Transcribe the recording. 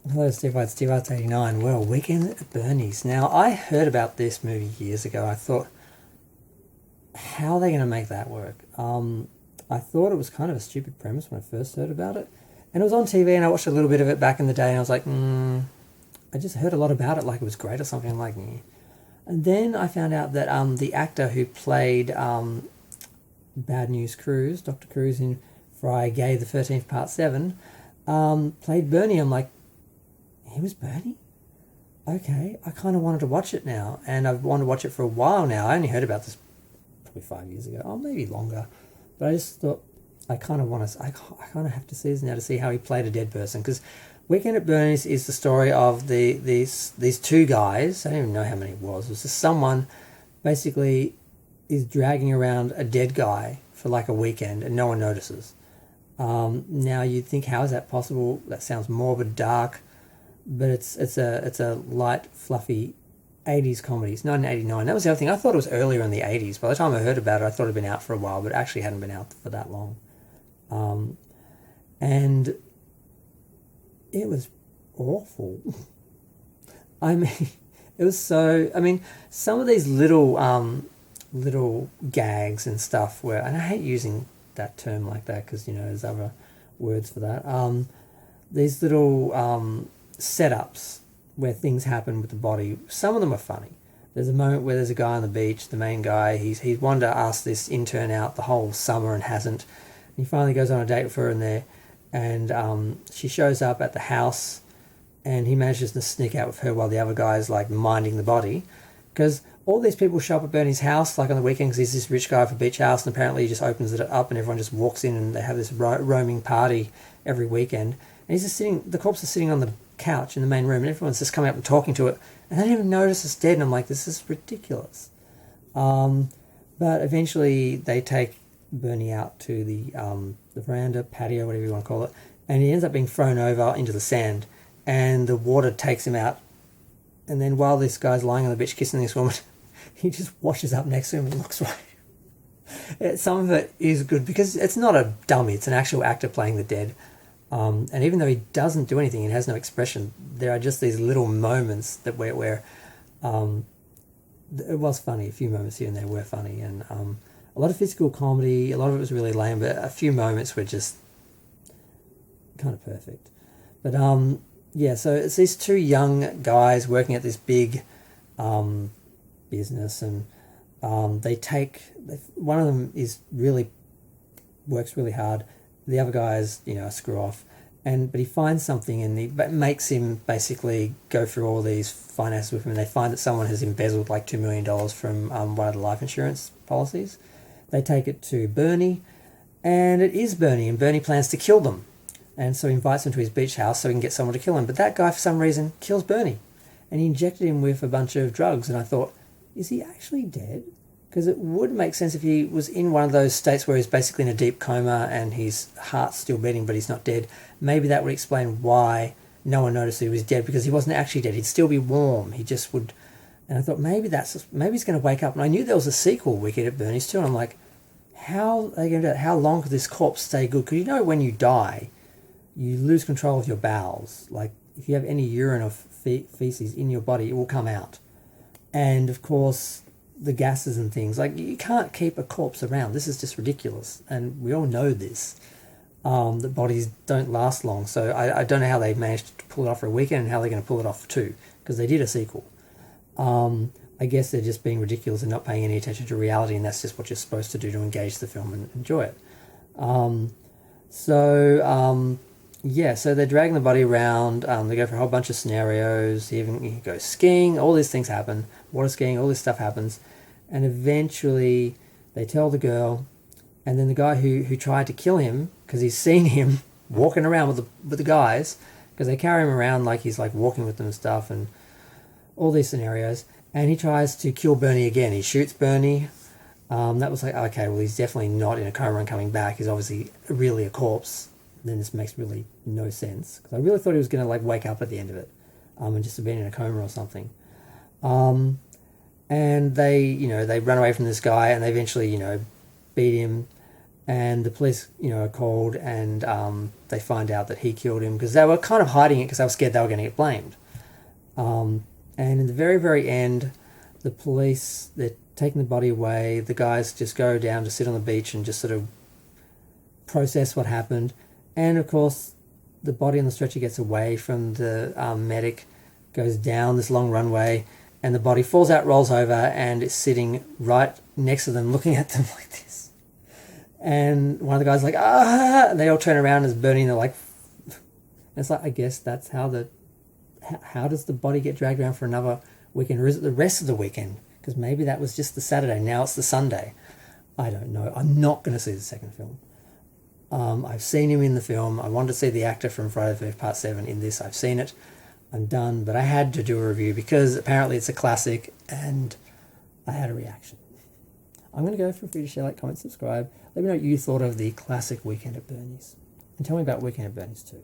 Hello, Steve White, Steve Arts 89. Well, Weekend at Bernie's. Now, I heard about this movie years ago. I thought, how are they going to make that work? I thought it was kind of a stupid premise when I first heard about it. And it was on TV, and I watched a little bit of it back in the day, and I was like, I just heard a lot about it, like it was great or something. I'm like, yeah. And then I found out that the actor who played Bad News Cruz, Dr. Cruz in Friday the 13th, Part 7, played Bernie. I'm like, he was Bernie? Okay, I kind of wanted to watch it now, and I've wanted to watch it for a while now. I only heard about this probably 5 years ago, or maybe longer, but I just thought I kind of want to. I kind of have to see this now to see how he played a dead person, because Weekend at Bernie's is the story of these two guys. I don't even know how many it was. It was just someone basically is dragging around a dead guy for like a weekend, and no one notices. Now you'd think, how is that possible? That sounds morbid, dark, but it's a light, fluffy 80s comedy. It's 1989. That was the other thing. I thought it was earlier in the 80s. By the time I heard about it, I thought it had been out for a while, but it actually hadn't been out for that long. Um, and it was awful. I mean, it was so. I mean, some of these little gags and stuff were, and I hate using that term like that because there's other words for that. These little setups where things happen with the body. Some of them are funny. There's a moment where there's a guy on the beach, the main guy. He's wanted to ask this intern out the whole summer and hasn't. And he finally goes on a date with her in there, and she shows up at the house, and he manages to sneak out with her while the other guy is like minding the body, because all these people show up at Bernie's house like on the weekends. He's this rich guy with a beach house, and apparently he just opens it up, and everyone just walks in, and they have this roaming party every weekend. And he's just sitting. The corpse is sitting on the couch in the main room, and everyone's just coming up and talking to it, and they don't even notice it's dead. And I'm like, this is ridiculous. Um, but eventually they take Bernie out to the veranda, patio, whatever you want to call it, and he ends up being thrown over into the sand, and the water takes him out. And then while this guy's lying on the beach kissing this woman, he just washes up next to him and looks right. Some of it is good because it's not a dummy; it's an actual actor playing the dead. And even though he doesn't do anything and has no expression, there are just these little moments that where it was funny. A few moments here and there were funny, and a lot of physical comedy. A lot of it was really lame, but a few moments were just kind of perfect. But yeah, so it's these two young guys working at this big um, business, and one of them is really works really hard. The other guy is a screw off, but he finds something, and he makes him basically go through all these finances with him. And they find that someone has embezzled like $2 million from one of the life insurance policies. They take it to Bernie, and it is Bernie, and Bernie plans to kill them. And so he invites them to his beach house so he can get someone to kill him. But that guy, for some reason, kills Bernie. And he injected him with a bunch of drugs. And I thought, is he actually dead? Because it would make sense if he was in one of those states where he's basically in a deep coma and his heart's still beating but he's not dead. Maybe that would explain why no one noticed he was dead, because he wasn't actually dead. He'd still be warm. He just would. And I thought maybe he's going to wake up. And I knew there was a sequel, Wicked at Bernie's too. And I'm like, how are they going to do that? How long could this corpse stay good? Because when you die, you lose control of your bowels. Like if you have any urine or feces in your body, it will come out. And of course, the gases and things, like you can't keep a corpse around. This is just ridiculous, and we all know this. That bodies don't last long, so I don't know how they managed to pull it off for a weekend and how they're going to pull it off for two, because they did a sequel. I guess they're just being ridiculous and not paying any attention to reality, and that's just what you're supposed to do to engage the film and enjoy it. So yeah, so they're dragging the body around. They go for a whole bunch of scenarios. Even you go skiing. All these things happen. Water skiing. All this stuff happens, and eventually they tell the girl, and then the guy who tried to kill him, because he's seen him walking around with the guys, because they carry him around like he's like walking with them and stuff, and all these scenarios. And he tries to kill Bernie again. He shoots Bernie. That was like, okay, well, he's definitely not in a coma and coming back. He's obviously really a corpse. Then this makes really no sense, because I really thought he was going to like wake up at the end of it, and just have been in a coma or something. And they run away from this guy, and they eventually beat him, and the police, are called, and they find out that he killed him because they were kind of hiding it because they were scared they were going to get blamed. And in the very, very end, the police, they're taking the body away. The guys just go down to sit on the beach and just sort of process what happened. And of course, the body on the stretcher gets away from the medic, goes down this long runway, and the body falls out, rolls over, and is sitting right next to them, looking at them like this. And one of the guys is like, ah, and they all turn around and it's burning. They're like, it's like, I guess that's how does the body get dragged around for another weekend, or is it the rest of the weekend? Because maybe that was just the Saturday, now it's the Sunday. I don't know. I'm not going to see the second film. I've seen him in the film. I wanted to see the actor from Friday the 13th Part 7 in this. I've seen it. I'm done. But I had to do a review because apparently it's a classic and I had a reaction. I'm going to go. Feel free to share, like, comment, subscribe. Let me know what you thought of the classic Weekend at Bernie's. And tell me about Weekend at Bernie's too.